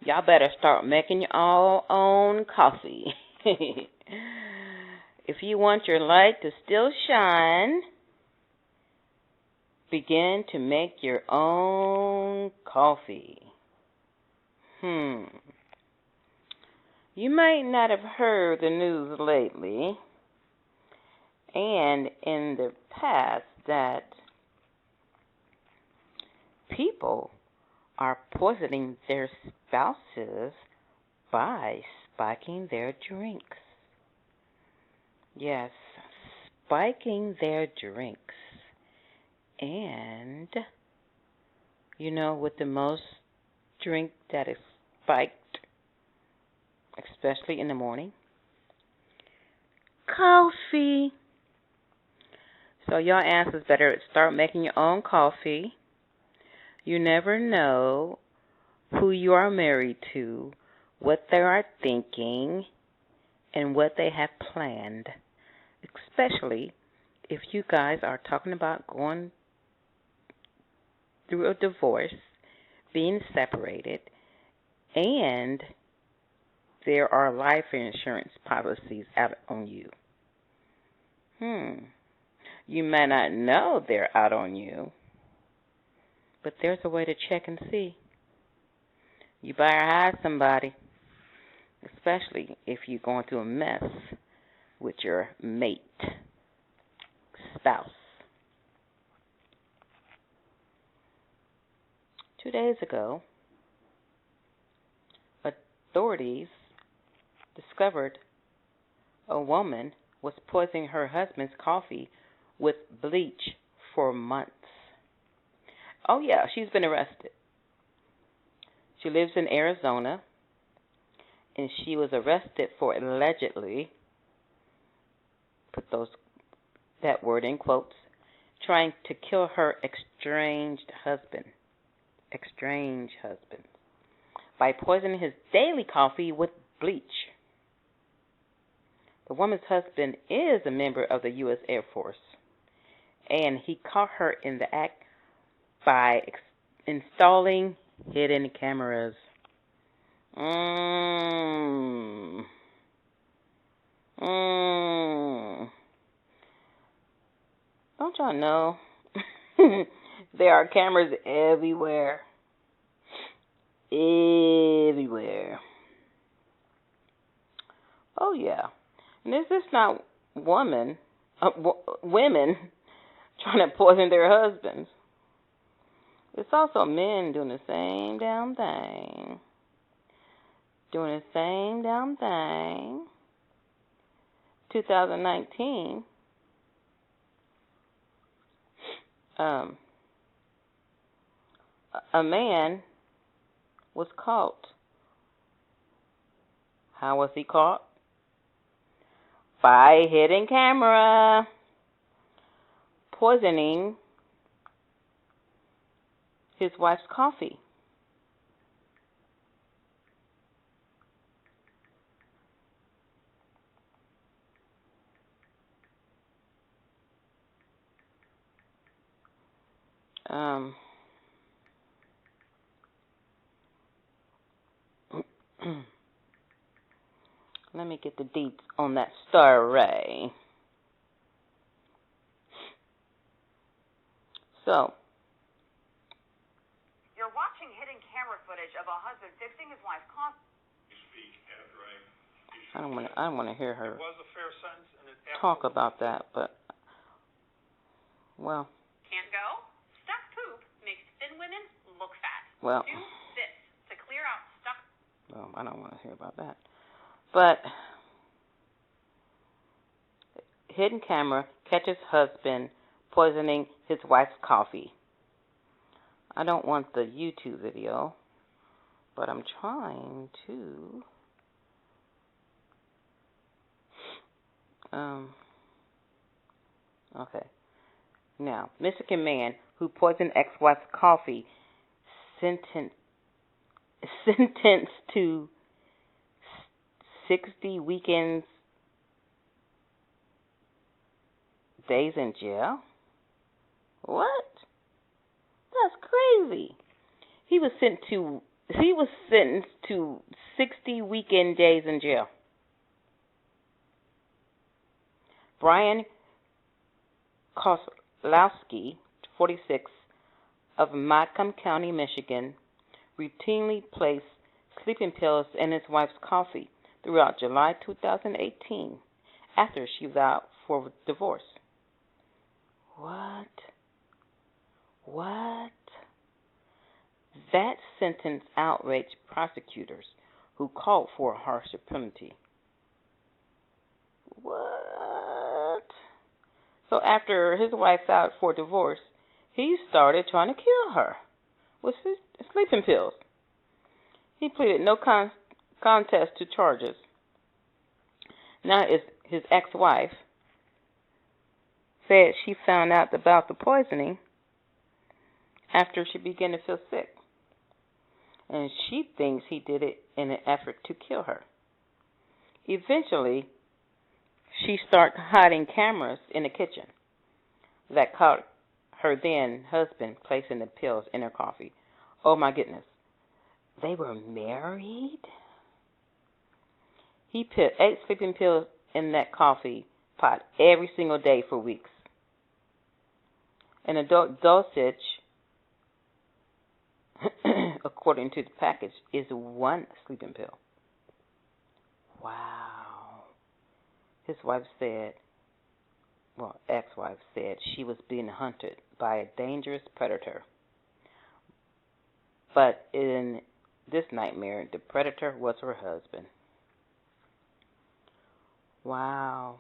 y'all better start making your own coffee. If you want your light to still shine, begin to make your own coffee. You might not have heard the news lately and in the past that people are poisoning their spouses by spiking their drinks. Yes, spiking their drinks. And you know what the most drink that is spiked, especially in the morning? Coffee. So your answers better start making your own coffee. You never know who you are married to, what they are thinking, and what they have planned, especially if you guys are talking about going through a divorce, being separated, and there are life insurance policies out on you. You may not know they're out on you, but there's a way to check and see. You better hide somebody, especially if you're going through a mess with your mate, spouse. 2 days ago, authorities discovered a woman was poisoning her husband's coffee with bleach for months. Oh, yeah, she's been arrested. She lives in Arizona, and she was arrested for allegedly, put that word in quotes, trying to kill her estranged husband, by poisoning his daily coffee with bleach. The woman's husband is a member of the U.S. Air Force, and he caught her in the act by installing hidden cameras. Don't y'all know? There are cameras everywhere. Everywhere. Oh, yeah. And this is not women trying to poison their husbands. It's also men doing the same damn thing. 2019, a man was caught. How was he caught? By a hidden camera, poisoning his wife's coffee. Let me get the deets on that story. So, you're watching hidden camera footage of a husband fixing his wife's coffee. I don't want to hear her talk about that, but well. Can't go? Stuck poop makes thin women look fat. Well. Do this to clear out stuck. Well, I don't want to hear about that. But hidden camera catches husband poisoning his wife's coffee. I don't want the YouTube video, but I'm trying to. Okay. Now, Michigan man who poisoned ex-wife's coffee sentenced to 60 weekends days in jail? What? That's crazy. He was sentenced to he was sentenced to 60 weekend days in jail. Brian Kozlowski, 46, of Macomb County, Michigan, routinely placed sleeping pills in his wife's coffee throughout July 2018 after she was out for divorce. What? That sentence outraged prosecutors who called for a harsher penalty. What? So after his wife filed for divorce, he started trying to kill her with his sleeping pills. He pleaded no contest to charges. Now his ex-wife said she found out about the poisoning after she began to feel sick, and she thinks he did it in an effort to kill her. Eventually, she started hiding cameras in the kitchen that caught her then husband placing the pills in her coffee. Oh my goodness. They were married? He put 8 sleeping pills in that coffee pot every single day for weeks. An adult dosage, according to the package, is 1 sleeping pill. Wow. His wife said, ex-wife said she was being hunted by a dangerous predator. But in this nightmare, the predator was her husband. Wow.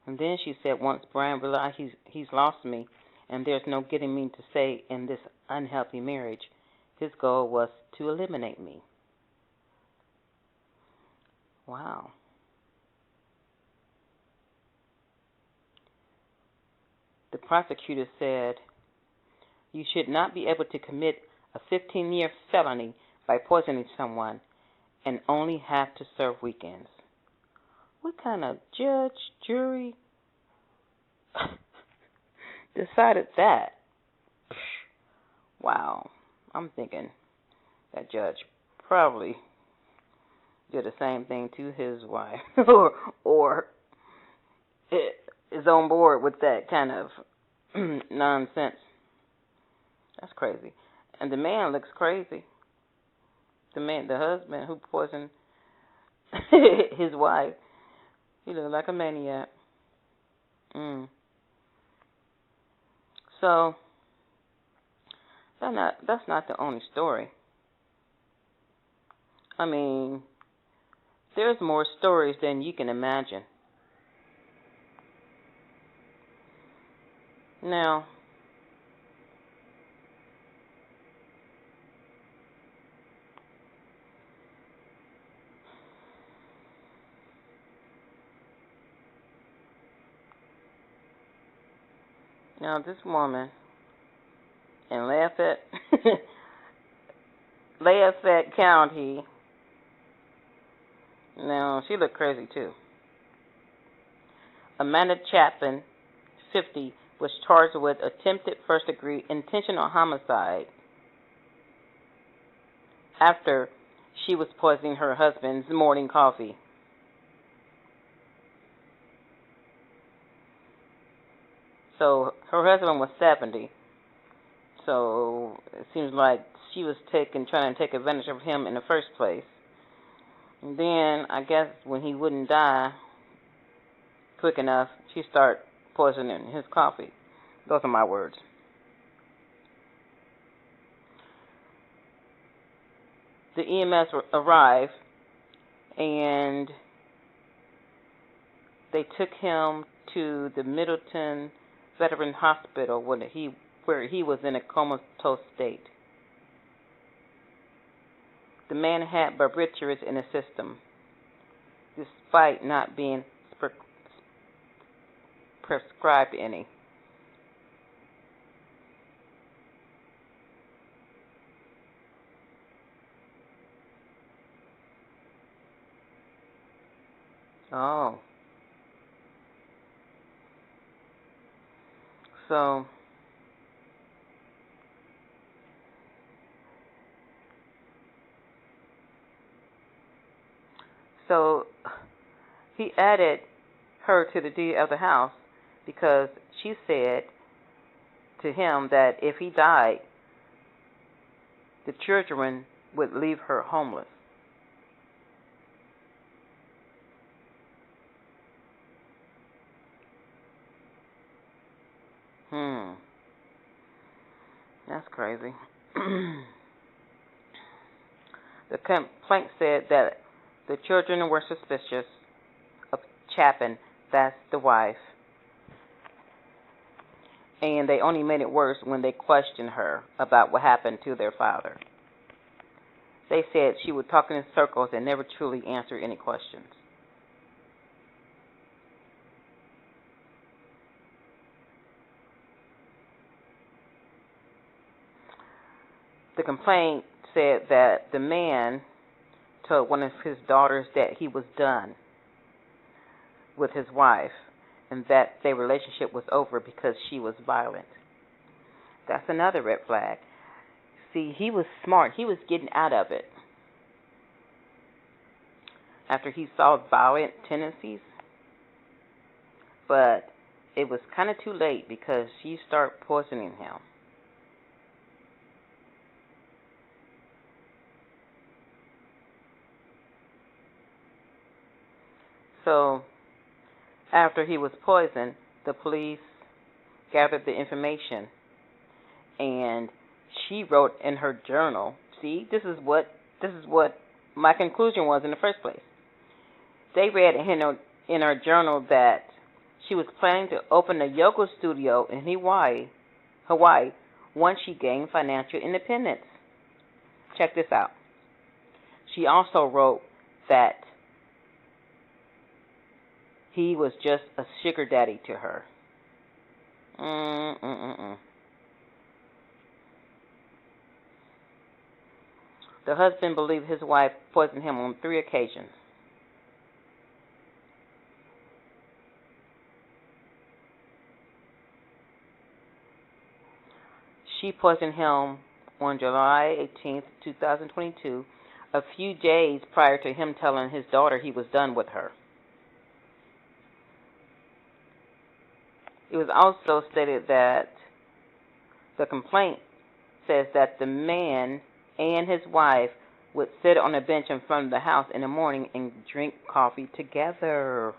And then she said once Brian realized he's lost me and there's no getting me to stay in this unhealthy marriage, his goal was to eliminate me. Wow. The prosecutor said, you should not be able to commit a 15-year felony by poisoning someone and only have to serve weekends. What kind of judge, jury decided that? Wow. I'm thinking that judge probably did the same thing to his wife or is on board with that kind of nonsense. That's crazy. And the man looks crazy. The husband who poisoned his wife, he looked like a maniac. So that's not the only story. I mean, there's more stories than you can imagine. Now, this woman in Lafayette County, now she looked crazy too. Amanda Chapman, 50, was charged with attempted first-degree intentional homicide after she was poisoning her husband's morning coffee. So her husband was 70. So it seems like she was trying to take advantage of him in the first place. And then I guess when he wouldn't die quick enough, she started poisoning his coffee. Those are my words. The EMS arrived and they took him to the Middleton Veteran Hospital where he was in a comatose state. The man had barbiturates in his system, despite not being prescribed any. Oh. So – So he added her to the deed of the house because she said to him that if he died, the children would leave her homeless. That's crazy. The complaint said that the children were suspicious of Chapin, that's the wife, and they only made it worse when they questioned her about what happened to their father. They said she would talk in circles and never truly answer any questions. The complaint said that the man told one of his daughters that he was done with his wife and that their relationship was over because she was violent. That's another red flag. See, he was smart. He was getting out of it after he saw violent tendencies, but it was kind of too late because she started poisoning him. So after he was poisoned, the police gathered the information, and she wrote in her journal. See, this is what my conclusion was in the first place. They read in her journal that she was planning to open a yoga studio in Hawaii once she gained financial independence. Check this out. She also wrote that he was just a sugar daddy to her. The husband believed his wife poisoned him on 3 occasions. She poisoned him on July 18th, 2022, a few days prior to him telling his daughter he was done with her. It was also stated that the complaint says that the man and his wife would sit on a bench in front of the house in the morning and drink coffee together.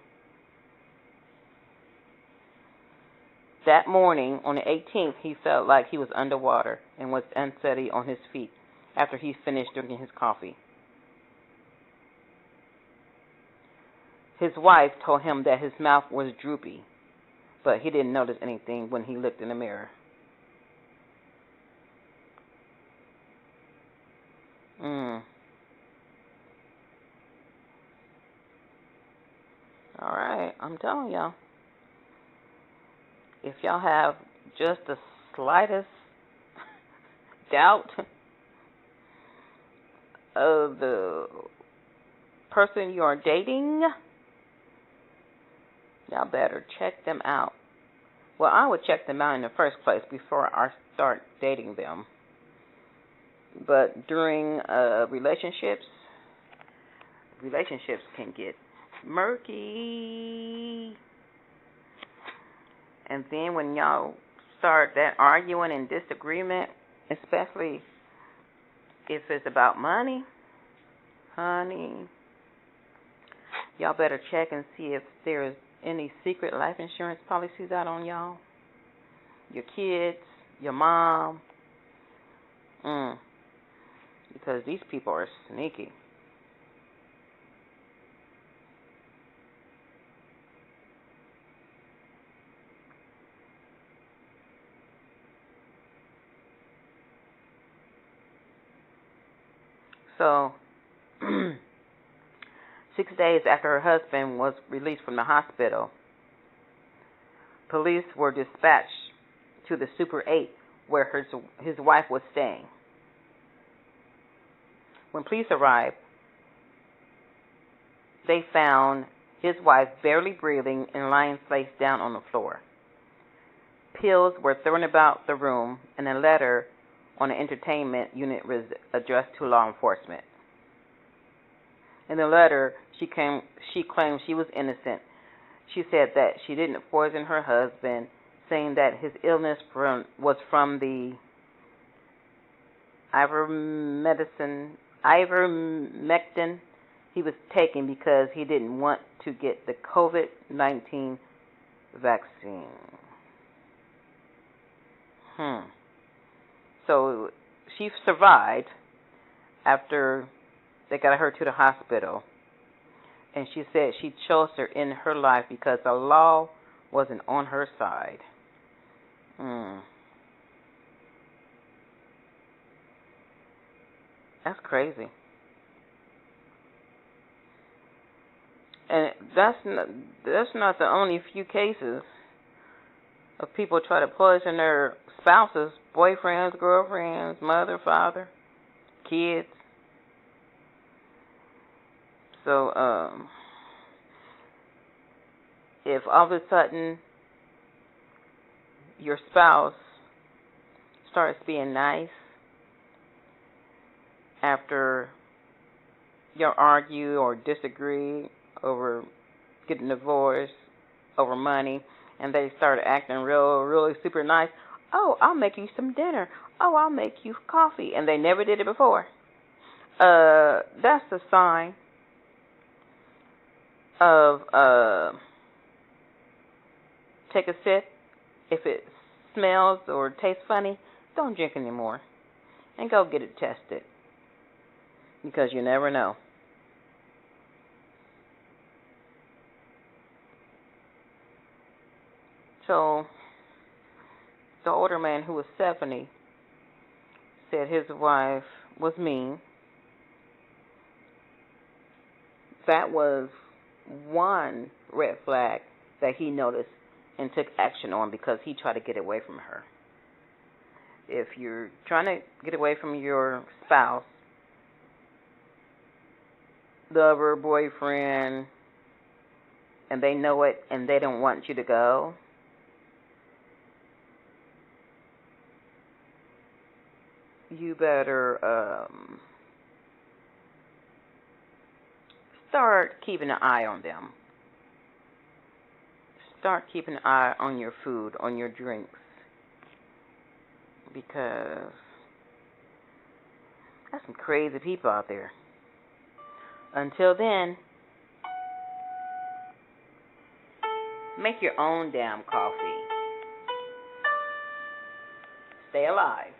That morning, on the 18th, he felt like he was underwater and was unsteady on his feet after he finished drinking his coffee. His wife told him that his mouth was droopy, but he didn't notice anything when he looked in the mirror. Alright, I'm telling y'all. If y'all have just the slightest doubt of the person you are dating, y'all better check them out. Well, I would check them out in the first place before I start dating them. But during relationships can get murky. And then when y'all start that arguing and disagreement, especially if it's about money, honey, y'all better check and see if there's any secret life insurance policies out on y'all, your kids, your mom, because these people are sneaky. So, 6 days after her husband was released from the hospital, police were dispatched to the Super 8 where his wife was staying. When police arrived, they found his wife barely breathing and lying face down on the floor. Pills were thrown about the room, and a letter on the entertainment unit was addressed to law enforcement. In the letter, she claimed she was innocent. She said that she didn't poison her husband, saying that his illness was from the ivermectin he was taking because he didn't want to get the COVID-19 vaccine. So she survived after they got her to the hospital. And she said she chose her in her life because the law wasn't on her side. That's crazy. And that's not the only few cases of people try to poison their spouses, boyfriends, girlfriends, mother, father, kids. So, if all of a sudden your spouse starts being nice after you argue or disagree over getting divorced over money, and they start acting really super nice. Oh, I'll make you some dinner. Oh, I'll make you coffee. And they never did it before. That's a sign of take a sip. If it smells or tastes funny, don't drink anymore. And go get it tested. Because you never know. So, the older man who was 70 said his wife was mean. That was one red flag that he noticed and took action on because he tried to get away from her. If you're trying to get away from your spouse, lover, boyfriend, and they know it and they don't want you to go, you better start keeping an eye on them. Start keeping an eye on your food, on your drinks. Because there's some crazy people out there. Until then, make your own damn coffee. Stay alive.